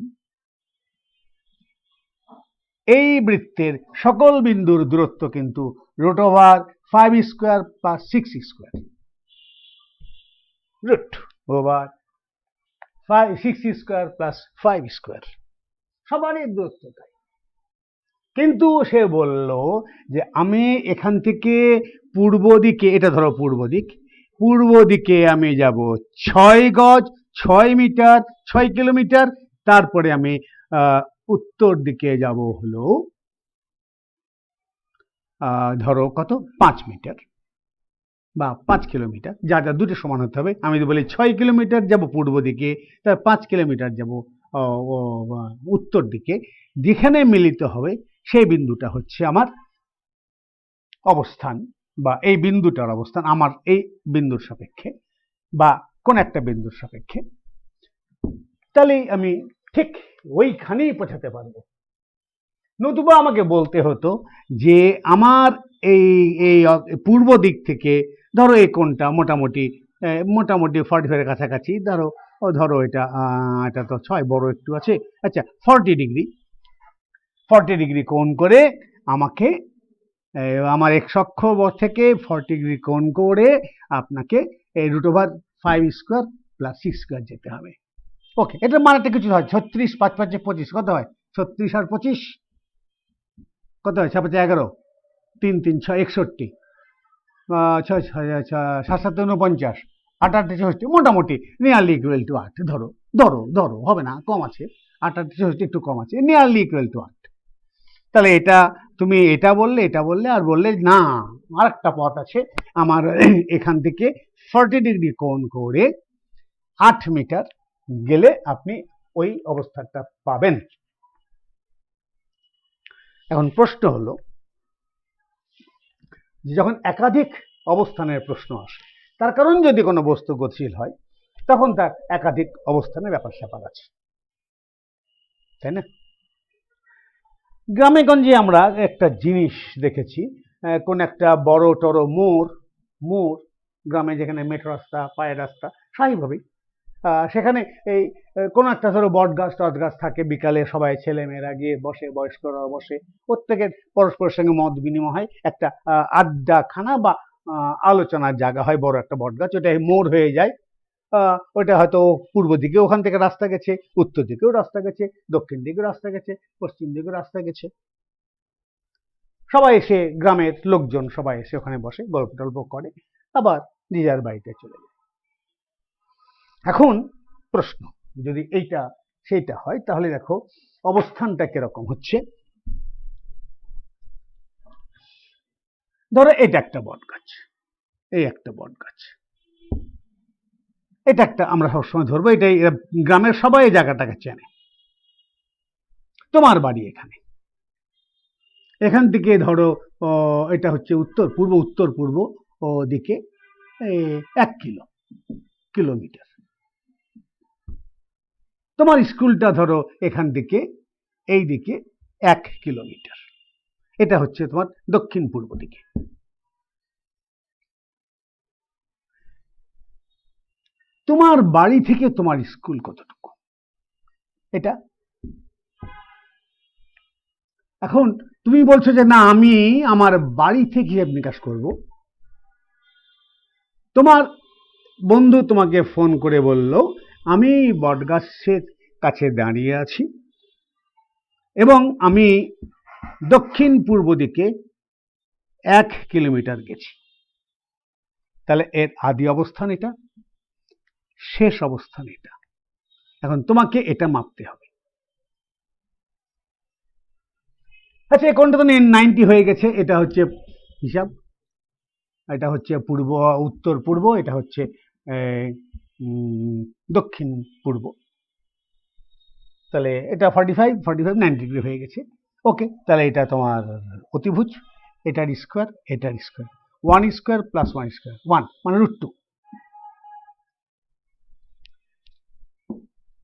এই বৃত্তের সকল বিন্দুর দূরত্ব কিন্তু √5 square plus 6 square. Root over 6 square plus 5 square, সবারই দূরত্ব তাই। কিন্তু সে বলল যে আমি এখান থেকে পূর্ব দিকে, এটা ধরো পূর্ব দিক, পূর্ব দিকে আমি যাব 6 গজ, 6 মিটার, 6 কিলোমিটার, তারপরে আমি উত্তর দিকে যাব হলো ধরো কত 5 মিটার বা 5 কিলোমিটার, যা যা দুটো সমান হতে হবে। আমি যদি বলি 6 কিলোমিটার যাব পূর্ব দিকে, তার 5 কিলোমিটার যাব উত্তর দিকে, যেখানে মিলিত হবে সেই বিন্দুটা হচ্ছে আমার অবস্থান, বা এই বিন্দুটার অবস্থান আমার এই বিন্দুর সাপেক্ষে বা কোন একটা বিন্দুর সাপেক্ষে, তাহলেই আমি ঠিক ওইখানেই পৌঁছাতে পারবো। নতুবা আমাকে বলতে হতো যে আমার এই এই পূর্ব দিক থেকে ধরো এই কোণটা মোটামুটি মোটামুটি 45 এর কাছাকাছি, ধরো এটা এটা তো 6 বড় একটু আছে, আচ্ছা 40 ডিগ্রি কোণ করে আমাকে আমার এক্স অক্ষ থেকে 40 ডিগ্রি কোণ করে আপনাকে এই √5 স্কোয়ার প্লাস 6 স্কোয়ার যেতে হবে। ওকে, এটা মানেটা কিছু হয় 36, 5 5 25, কত হয় 36 আর 25 কত হয় 6 5 11, 3 3 6 61, 6 7 7 49, 8 8 64, মোটামুটি নিয়ারলি ইকুয়াল টু 8, ধরো ধরো ধরো হবে না, কম আছে, 8 8 64 একটু কম আছে, নিয়ারলি ইকুয়াল টু 8। তাহলে এটা তুমি এটা বললে আর বললে না আর একটা পথ আছে আমার এখান থেকে 40 ডিগ্রি কোণ করে 8 মিটার গেলে আপনি ওই অবস্থাটা পাবেন। এখন প্রশ্ন হলো যে যখন একাধিক অবস্থানের প্রশ্ন আসে, তার কারণ যদি কোনো বস্তু গতিশীল হয় তখন তার একাধিক অবস্থানের ব্যাপার স্যাপার আছে, তাই না? গ্রামে গঞ্জে আমরা একটা জিনিস দেখেছি, কোন একটা বড় টড় মোড় গ্রামে, যেখানে মেঠো রাস্তা, পায়ের রাস্তা, স্বাভাবিকভাবেই সেখানে এই কোনো একটা ধরো বট গাছ টট গাছ থাকে, বিকালে সবাই ছেলেমেয়েরা গিয়ে বসে, বয়স্করাও বসে, প্রত্যেকের পরস্পরের সঙ্গে মত বিনিময় হয়, একটা আড্ডাখানা বা আলোচনার জায়গা হয়, বড় একটা বট গাছ, ওটা মোড় হয়ে যায়। ওইটা হয়তো পূর্ব দিকে ওখান থেকে রাস্তা গেছে, উত্তর দিকেও রাস্তা গেছে, দক্ষিণ দিকেও রাস্তা গেছে, পশ্চিম দিকেও রাস্তা গেছে, সবাই এসে, গ্রামের লোকজন সবাই এসে ওখানে বসে, গল্প টল্প করে, আবার যে যার বাড়িতে চলে যায়। এখন প্রশ্ন, যদি এইটা সেইটা হয় তাহলে দেখো অবস্থানটা কিরকম হচ্ছে। ধরো এটা একটা বট গাছ, এই একটা বট গাছ, এটা একটা, আমরা সবসময় ধরবো এটাই, গ্রামের সবাই এই জায়গাটাকে চেনে। তোমার বাড়ি এখানে, এখান থেকে ধরো এটা হচ্ছে উত্তর পূর্ব দিকে 1 কিলোমিটার। তোমার স্কুলটা ধরো এখান থেকে এই দিকে 1 কিলোমিটার, এটা হচ্ছে তোমার দক্ষিণ পূর্ব দিকে। তোমার বাড়ি থেকে তোমার স্কুল কতটুকু, এটা এখন তুমি বলছো যে না আমি আমার বাড়ি থেকে হিসাব নিকাশ করব। তোমার বন্ধু তোমাকে ফোন করে বলল আমি বটগাছের কাছে দাঁড়িয়ে আছি এবং আমি দক্ষিণ পূর্ব দিকে 1 কিলোমিটার গেছি, তাহলে এর আদি অবস্থান এটা, শেষ অবস্থান এটা। এখন তোমাকে এটা মাপতে হবে। আচ্ছা এই কোণটা তো 90 হয়ে গেছে, এটা হচ্ছে হিসাব, এটা হচ্ছে উত্তর পূর্ব, এটা হচ্ছে দক্ষিণ পূর্ব, তাহলে এটা 45 90 ডিগ্রি হয়ে গেছে। ওকে, তাহলে এটা তোমার অতিভুজ, এটার স্কোয়ার, এটার স্কোয়ার, 1 স্কোয়ার প্লাস 1 স্কোয়ার, 1 মানে √2।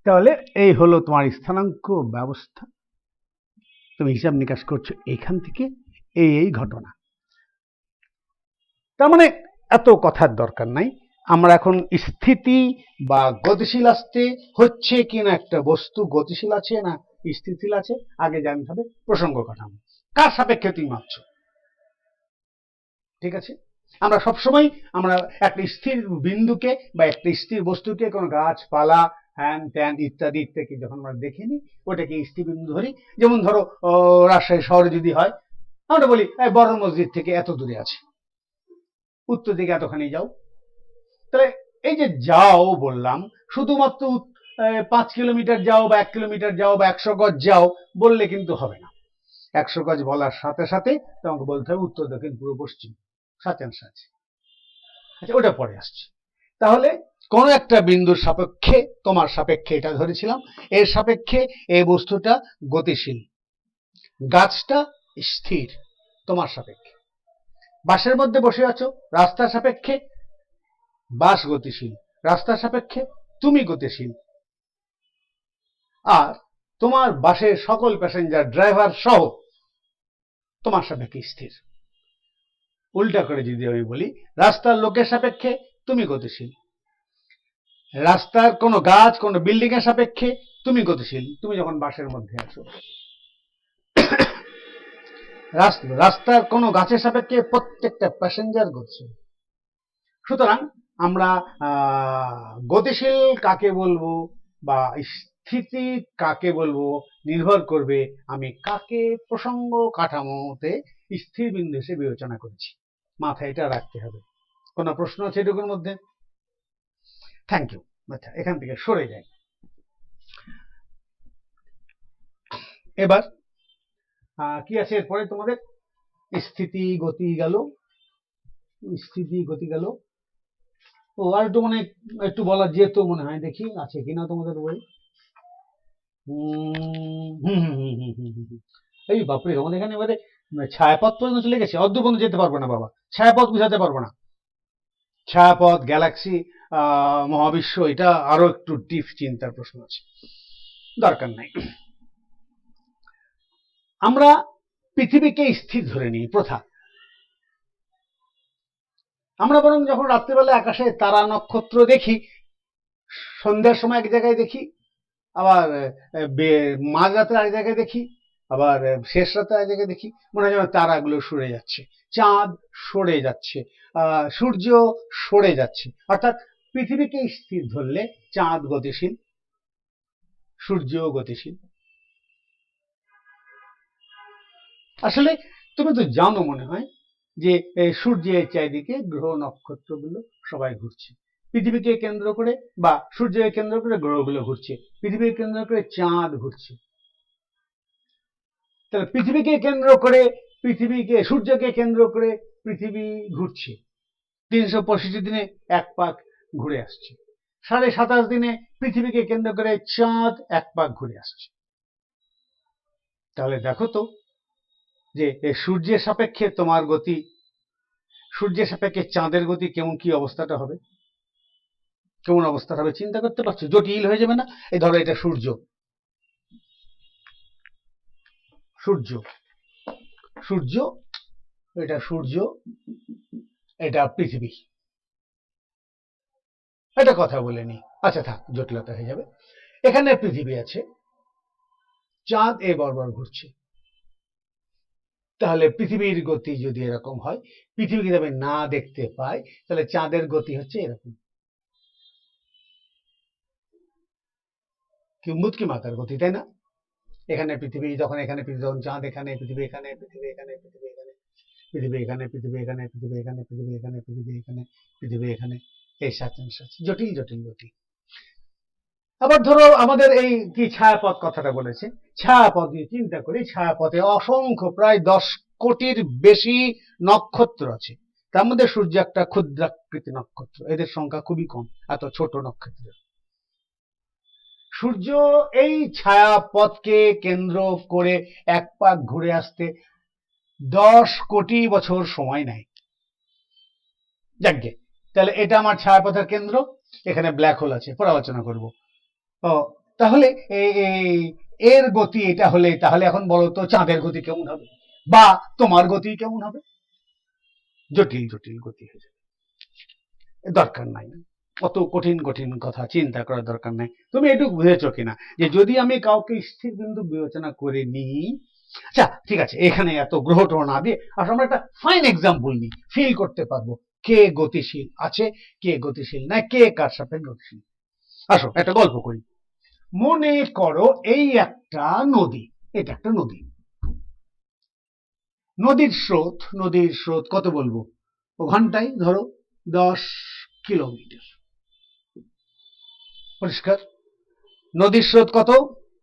তাহলে এই হলো তোমার স্থানাঙ্ক ব্যবস্থা। তুমি হিসাব নিকাশ করছো এখান থেকে এই ঘটনা। তার মানে এত কথার দরকার নাই, আমরা এখন স্থিতি বা গতিশীল আসতে হচ্ছে কিনা, একটা বস্তু গতিশীল আছে না স্থিতিশীল আছে আগে জানতে হবে। প্রসঙ্গ কাঠামো, কার সাপেক্ষে তুমি মাপছো, ঠিক আছে? আমরা সবসময় আমরা একটা স্থির বিন্দুকে বা একটা স্থির বস্তুকে কোনো গাছপালা হ্যান ত্যান ইত্যাদি ইত্যাদি যখন আমরা দেখিনি ওটাকে স্থির বিন্দু ধরি। যেমন ধরো রাজশাহী শহরে যদি হয়, আমরা বলি বড় মসজিদ থেকে এত দূরে আছে, উত্তর দিকে এতখানি যাও। তাহলে এই যে যাও বললাম, শুধুমাত্র 5 কিলোমিটার যাও বা 1 কিলোমিটার যাও বা 100 গজ যাও বললে কিন্তু হবে না। 100 গজ বলার সাথে সাথে তোমাকে বলতে হবে উত্তর দক্ষিণ পূর্ব পশ্চিম, সাচাংশ আছে। আচ্ছা, ওটা পরে আসছে। তাহলে কোন একটা বিন্দুর সাপেক্ষে, তোমার সাপেক্ষে এটা ধরেছিলাম, এর সাপেক্ষে এই বস্তুটা গতিশীল, গাছটা স্থির তোমার সাপেক্ষে। বাসের মধ্যে বসে আছো, রাস্তার সাপেক্ষে বাস গতিশীল, রাস্তার সাপেক্ষে তুমি গতিশীল, আর তোমার বাসের সকল প্যাসেঞ্জার ড্রাইভার সহ তোমার সাপেক্ষে স্থির। উল্টা করে যদি আমি বলি, রাস্তার লোকের সাপেক্ষে তুমি গতিশীল, রাস্তার কোনো গাছ কোনো বিল্ডিং এর সাপেক্ষে তুমি গতিশীল, তুমি যখন বাসের মধ্যে আছো। রাস্তার কোনো গাছের সাপেক্ষে প্রত্যেকটা প্যাসেঞ্জার গতিশীল। সুতরাং আমরা গতিশীল কাকে বলবো বা স্থিতি কাকে বলবো নির্ভর করবে আমি কাকে প্রসঙ্গ কাঠামোতে স্থির বিন্দু হিসেবে বিবেচনা করেছি। মাথায় এটা রাখতে হবে। কোনো প্রশ্ন আছে এটুকুর মধ্যে? Thank you. আচ্ছা, এখান থেকে সরে যাই। এবার কি আছে এরপরে তোমাদের? স্থিতি গতি গেল, স্থিতি গতি গেল। ও আর একটু মানে একটু বলা যেত মনে হয়, দেখি আছে কিনা তোমাদের বই। এই বাপরে, আমাদের এখানে এবারে ছায়াপথ পর্যন্ত চলে গেছে, অর্ধ পর্যন্ত যেতে পারবো না বাবা, ছায়াপথ বুঝাতে পারবো না। ছায়াপথ, গ্যালাক্সি, মহাবিশ্ব, এটা আরো একটু ডিপ চিন্তার প্রশ্ন আছে, দরকার নাই। আমরা পৃথিবীকে স্থির ধরে নিই প্রথা। আমরা বরং যখন রাত্রিবেলা আকাশে তারা নক্ষত্র দেখি, সন্ধ্যার সময় এক জায়গায় দেখি, আবার মাঝরাতে এক জায়গায় দেখি, আবার শেষ রাতে এক জায়গায় দেখি, মনে হয় যেন তারাগুলো সরে যাচ্ছে, চাঁদ সরে যাচ্ছে, সূর্য সরে যাচ্ছে। অর্থাৎ পৃথিবীকে স্থির ধরলে চাঁদ গতিশীল, সূর্য গতিশীল। আসলে তুমি তো জানো মনে হয় যে সূর্যের চারিদিকে গ্রহ নক্ষত্রগুলো সবাই ঘুরছে, পৃথিবীকে কেন্দ্র করে বা সূর্যকে কেন্দ্র করে গ্রহগুলো ঘুরছে, পৃথিবীকে কেন্দ্র করে চাঁদ ঘুরছে। তাহলে পৃথিবীকে কেন্দ্র করে সূর্যকে কেন্দ্র করে পৃথিবী ঘুরছে, 365 দিনে এক পাক ঘুরে আসছে। 27.5 দিনে পৃথিবীকে কেন্দ্র করে চাঁদ এক পাক ঘুরে আসছে। তাহলে দেখো তো যে সূর্যের সাপেক্ষে তোমার গতি, সূর্যের সাপেক্ষে চাঁদের গতি কেমন, কি অবস্থাটা হবে, কেমন অবস্থাটা হবে চিন্তা করতে পারছো? জটিল হয়ে যাবে না? এই ধরো এটা সূর্য, সূর্য, সূর্য, এটা সূর্য, এটা পৃথিবী, একটা কথা বলে নি। আচ্ছা থাক, জটিলতা হয়ে যাবে। এখানে পৃথিবী আছে, চাঁদ এ বরাবর ঘুরছে। তাহলে পৃথিবীর গতি যদি এরকম হয়, পৃথিবীকে যদি আমি না দেখতে পাই, তাহলে চাঁদের গতি হচ্ছে এরকম, কিম্বুতকি মাতার গতি, তাই না? এখানে পৃথিবী, যখন এখানে পৃথিবী, যখন চাঁদ এখানে, পৃথিবী এখানে, পৃথিবী এখানে, পৃথিবী এখানে, পৃথিবী এখানে, পৃথিবী এখানে, পৃথিবী এখানে, পৃথিবী এখানে, পৃথিবী এখানে, পৃথিবী এখানে, এই সাচাংশ আছে, জটিল জটিল গতি। আবার ধরো আমাদের এই কি ছায়াপথ কথাটা বলেছে, ছায়াপথ দিয়ে চিন্তা করি, ছায়াপথে অসংখ্য প্রায় 10 কোটির বেশি নক্ষত্র আছে। তার মধ্যে সূর্য একটা ক্ষুদ্রাকৃতি নক্ষত্র, এদের সংখ্যা খুবই কম, এত ছোট নক্ষত্রের। সূর্য এই ছায়াপথকে কেন্দ্র করে এক পাক ঘুরে আসতে 10 কোটি বছর সময় নেয়। যাকে, তাহলে এটা আমার ছায়াপথের কেন্দ্র, এখানে ব্ল্যাক হোল আছে, পরে আলোচনা করব। তাহলে এর গতি এটা হলে, তাহলে এখন বলো তো চাঁদের গতি কেমন হবে, বা তোমার গতি কেমন হবে? জটিল জটিল গতি হয়ে যাবে, দরকার নাই, অত কঠিন কঠিন কথা চিন্তা করার দরকার নাই। তুমি এটুকু বুঝেছো কিনা যে যদি আমি কাউকে স্থির বিন্দু বিবেচনা করে নিই, আচ্ছা ঠিক আছে, এখানে এত গ্রহ ট্রহ না দিয়ে আসলে আমরা একটা ফাইন এক্সাম্পল নিই, ফিল করতে পারবো কে গতিশীল আছে, কে গতিশীল নাই, কে কার সাপেক্ষে গতিশীল। আসো একটা গল্প করি। মনে করো এই একটা নদী, এটা একটা নদী। নদীর স্রোত কত বলবো, ঘন্টায় ধরো 10 কিলোমিটার। পরিষ্কার? নদীর স্রোত কত?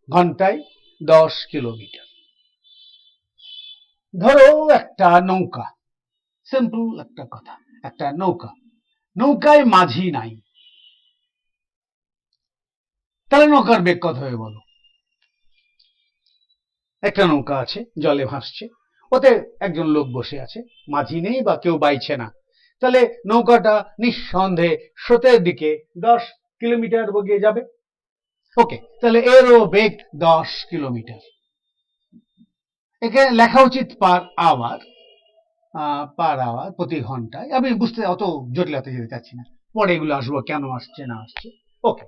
ঘন্টায় 10 কিলোমিটার। ধরো একটা নৌকা, সিম্পল একটা কথা, একটা নৌকা, নৌকায় মাঝি নাই, তাহলে নৌকার বেগ কত হবে বলো? একটা নৌকা আছে, জলে ভাসছে, ওতে একজন লোক বসে আছে, মাঝি নেই বা কেউ বাইছে না, তাহলে নৌকাটা নিঃসন্দেহে স্রোতের দিকে 10 কিলোমিটার বগিয়ে যাবে। ওকে, তাহলে এরও বেগ 10 কিলোমিটার। এখানে লেখা উচিত পার আওয়ার, প্রতি ঘন্টায়। আমি বুঝতে অত জটিলতা যেতে চাচ্ছি না, পরে এগুলো আসবো কেন আসছে না আসছে। ওকে,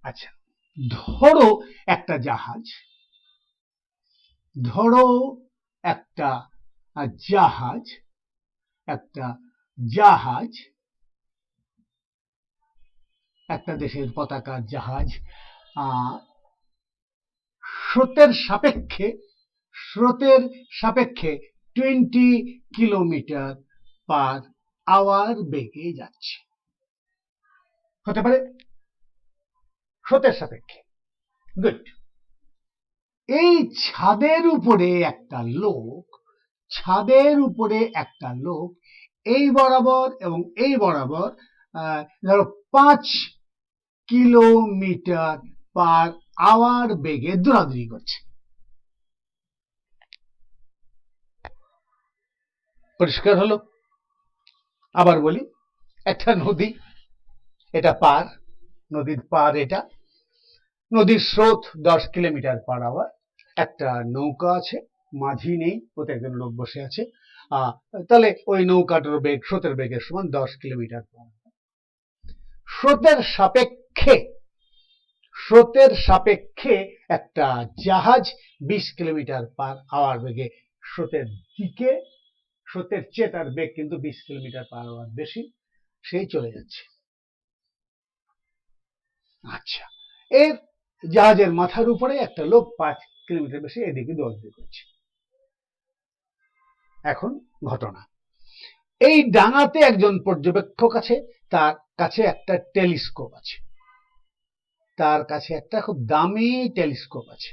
আচ্ছা, ধরো একটা জাহাজ, ধরো একটা জাহাজ, একটা জাহাজ, একটা দেশের পতাকার জাহাজ, স্রোতের সাপেক্ষে, স্রোতের সাপেক্ষে 20 কিলোমিটার পার আওয়ার বেগে যাচ্ছে। হতে পারে? স্রোতের সাপেক্ষে। গুড। এই ছাদের উপরে একটা লোক, ছাদের উপরে একটা লোক এই বরাবর এবং এই বরাবর ধরো 5 কিলোমিটার পার আওয়ার বেগে দৌড়াদৌড়ি করছে। পরিষ্কার হলো? আবার বলি, একটা নদী, এটা পার, নদীর পার, এটা নদীর স্রোত 10 কিলোমিটার পার আওয়ার, একটা নৌকা আছে, মাঝি নেই, ওতে একজন লোক বসে আছে, তাহলে ওই নৌকাটার বেগ স্রোতের বেগের সমান 10 কিলোমিটার পার আওয়ার। স্রোতের সাপেক্ষে, স্রোতের সাপেক্ষে একটা জাহাজ 20 কিলোমিটার পার আওয়ার বেগে স্রোতের দিকে, স্রোতের চেয়ে তার বেগ কিন্তু 20 কিলোমিটার পার আওয়ার বেশি, সেই চলে যাচ্ছে। আচ্ছা, এর জাহাজের মাথার উপরে একটা লোক 5 কিলোমিটার বেশি এদিকে দৌড়াদৌড়ি করছে। এখন ঘটনা, এই ডাঙাতে একজন পর্যবেক্ষক আছে, তার কাছে একটা টেলিস্কোপ আছে, তার কাছে একটা খুব দামি টেলিস্কোপ আছে,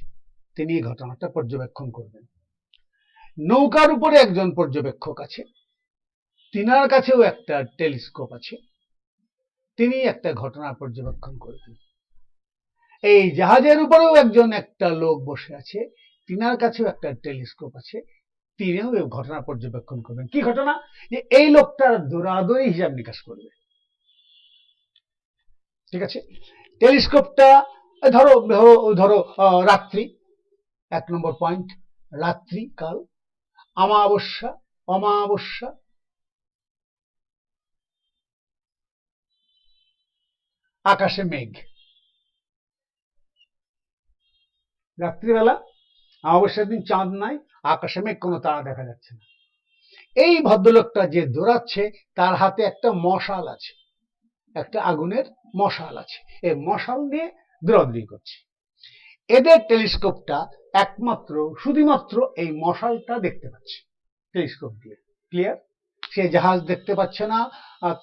তিনি এই ঘটনাটা পর্যবেক্ষণ করবেন। নৌকার উপরে একজন পর্যবেক্ষক আছে, তিনার কাছেও একটা টেলিস্কোপ আছে, তিনি একটা ঘটনা পর্যবেক্ষণ করবেন। এই জাহাজের উপরেও একজন একটা লোক বসে আছে, তিনার কাছেও একটা টেলিস্কোপ আছে, তিনিও এই ঘটনা পর্যবেক্ষণ করবেন। কি ঘটনা? যে এই লোকটার দৌড়াদৌড়ি হিসাব নিকাশ করবে। ঠিক আছে? টেলিস্কোপটা ধরো ধরো ধরো রাত্রি, 1 নম্বর পয়েন্ট, রাত্রি কাল, অমাবস্যা, অমাবস্যা, আকাশে মেঘ, রাত্রিবেলা, অমাবস্যার দিন চাঁদ নাই, আকাশে মেঘ, কোনো তারা দেখা যাচ্ছে না। এই ভদ্রলোকটা যে দৌড়াচ্ছে তার হাতে একটা মশাল আছে, একটা আগুনের মশাল আছে, এই মশাল দিয়ে দৌড়াদৌড়ি করছে। এদের টেলিস্কোপটা একমাত্র শুধুমাত্র এই মশালটা দেখতে পাচ্ছে টেলিস্কোপ দিয়ে। ক্লিয়ার? সে জাহাজ দেখতে পাচ্ছে না,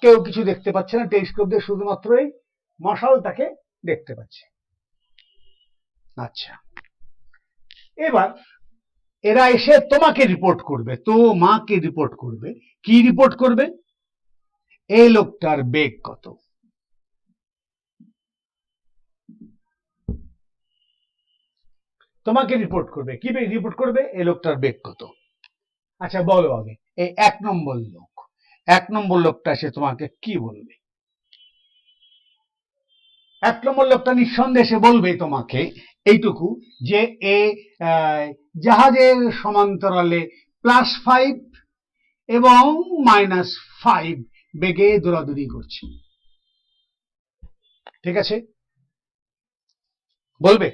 কেউ কিছু দেখতে পাচ্ছে না, টেলিস্কোপ দিয়ে শুধুমাত্র এই মশালটাকে দেখতে পাচ্ছে। আচ্ছা, এবার এরা এসে তোমাকে রিপোর্ট করবে, তোমাকে রিপোর্ট করবে। কি রিপোর্ট করবে? এই লোকটার বেগ কত। তোমাকে রিপোর্ট করবে, কি রিপোর্ট করবে? এই লোকটার বেগ কত। আচ্ছা বলো আগে, এই 1 নম্বর লোক, 1 নম্বর লোকটা এসে তোমাকে কি বলবে? 1 নম্বর লোকটা নিঃসন্দেহে বলবে তোমাকে এইটুকু, যে এ জাহাজের সমান্তরালে +5 এবং -5 বেগে দৌড়াদৌড়ি করছে। ঠিক আছে? বলবে,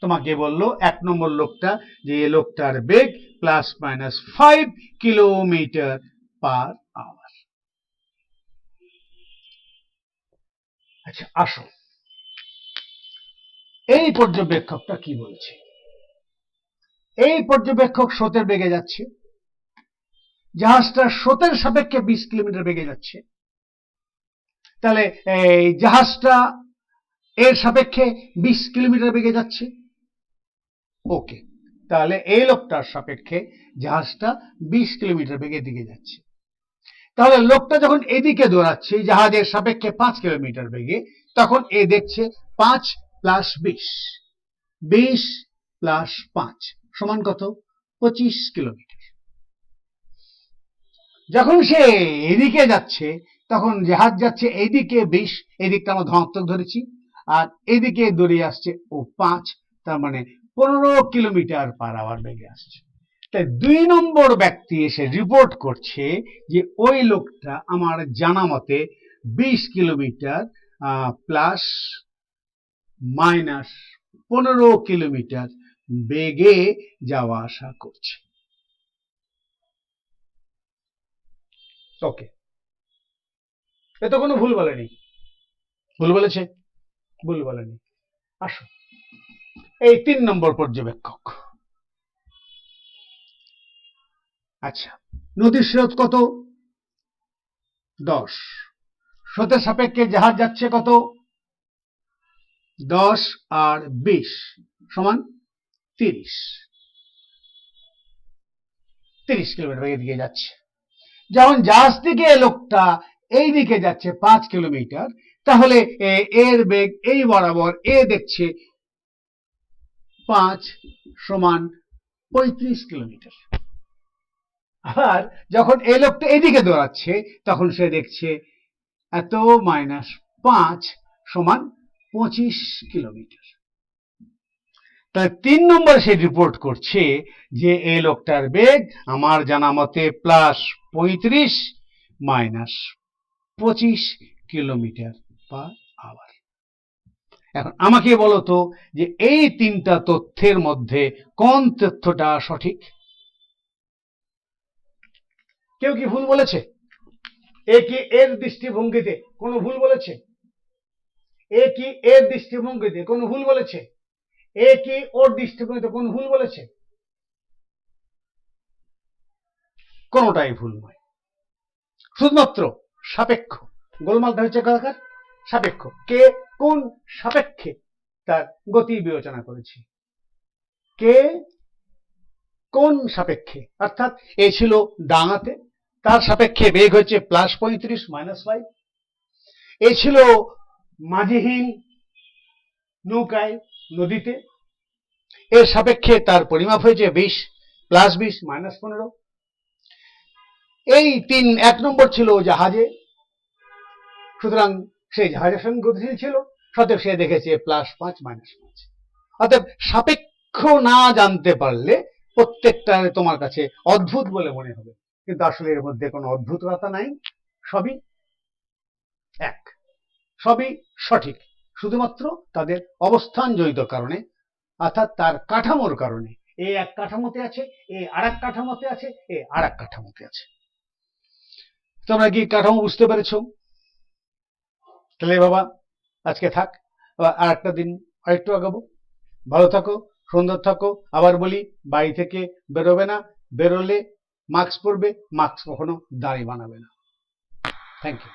তোমাকে বললো 1 নম্বর লোকটা যে লোকটার বেগ +-5 কিলোমিটার পার আওয়ার। আচ্ছা আসো, এই পর্যবেক্ষকটা কি বলছে। এই পর্যবেক্ষক স্রোতের বেগে যাচ্ছে, জাহাজটা স্রোতের সাপেক্ষে 20 কিলোমিটার বেগে যাচ্ছে। তাহলে এই জাহাজটা এর সাপেক্ষে 20 কিলোমিটার বেগে যাচ্ছে। ওকে, তাহলে এই লোকটার সাপেক্ষে জাহাজটা 20 কিলোমিটার বেগে দিকে যাচ্ছে। তাহলে লোকটা যখন এদিকে দৌড়াচ্ছে জাহাজের সাপেক্ষে 5 কিলোমিটার বেগে, তখন এ দেখছে 5 প্লাস 20, 20 প্লাস 5 সমান কত? 25 কিলোমিটার। যখন সে এদিকে যাচ্ছে তখন জাহাজ যাচ্ছে এইদিকে 20, এদিকটা আমরা ধনাত্মক ধরেছি, আর এদিকে দৌড়িয়ে আসছে ও 5, তার মানে 15 কিলোমিটার পার আওয়ার বেগে আসছে। তাই 2 নম্বর ব্যক্তি এসে রিপোর্ট করছে যে ওই লোকটা আমার জানা মতে 20 কিলোমিটার প্লাস মাইনাস 15 কিলোমিটার বেগে যাওয়া আসা করছে। ওকে, এ তো কোনো ভুল বলেনি। ভুল বলেছে? ভুল বলেনি। আসো, এই 3 নম্বর পর্যবেক্ষক। আচ্ছা, নদীর স্রোত কত? 10। স্রোতের সাপেক্ষে জাহাজ যাচ্ছে কত? 10 আর 20 সমান 30। 30 কিলোমিটার বেগে দিকে যাচ্ছে। যখন জাহাজ থেকে লোকটা এই দিকে যাচ্ছে 5 কিলোমিটার, তাহলে এর বেগ এই বরাবর এ দেখছে 5 সমান 35 কিলোমিটার। আর যখন এই লোকটা এদিকে দৌড়াচ্ছে তখন সে দেখছে এত মাইনাস 5 সমান 25 কিলোমিটার। তাই 3 নম্বর সে রিপোর্ট করছে যে এই লোকটার বেগ আমার জানা মতে plus 35 minus 25 kilometre per hour. এখন আমাকে বলো তো যে এই 3টা তথ্যের মধ্যে কোন তথ্যটা সঠিক? কেউ কি ভুল বলেছে? এ কি এর দৃষ্টিভঙ্গিতে কোনো ভুল বলেছে? এ কি এর দৃষ্টিভঙ্গিতে কোনো ভুল বলেছে? এ কি ওর দৃষ্টিভঙ্গিতে কোনো ভুল বলেছে? কোনোটাই ভুল নয়, শুধুমাত্র সাপেক্ষ। গোলমালটা হচ্ছে কার? সাপেক্ষ। কে কোন সাপেক্ষে তার গতি বিবেচনা করেছে, কে কোন সাপেক্ষে, অর্থাৎ এ ছিল ডাঙাতে, তার সাপেক্ষে বেগ হচ্ছে প্লাস 35 মাইনাস 5। এ ছিল মাঝিহীন নৌকায় নদীতে, এর সাপেক্ষে তার পরিমাপ হয়েছে 20 প্লাস 20 মাইনাস 15। এই 1 নম্বর ছিল জাহাজে, সুতরাং সেই জাহাজের সঙ্গে গতিশীল ছিল, অতএব সে দেখেছে প্লাস 5 মাইনাস 5। অতএব সাপেক্ষ না জানতে পারলে প্রত্যেকটা তোমার কাছে অদ্ভুত বলে মনে হবে, কিন্তু আসলে এর মধ্যে কোনো অদ্ভুততা নাই, সবই এক, সবই সঠিক, শুধুমাত্র তাদের অবস্থান জড়িত কারণে, অর্থাৎ তার কাঠামোর কারণে। এ এক কাঠামোতে আছে, এ আর এক কাঠামোতে আছে, এ আর এক কাঠামোতে আছে। তোমরা কি কাঠামো বুঝতে পেরেছ? তাহলে বাবা আজকে থাক, আর একটা দিন আরেকটু আগাবো। ভালো থাকো, সুন্দর থাকো। আবার বলি, বাড়ি থেকে বেরোবে না, বেরোলে মাস্ক পরবে, মাস্ক কখনো দাড়ি বানাবে না। Thank you.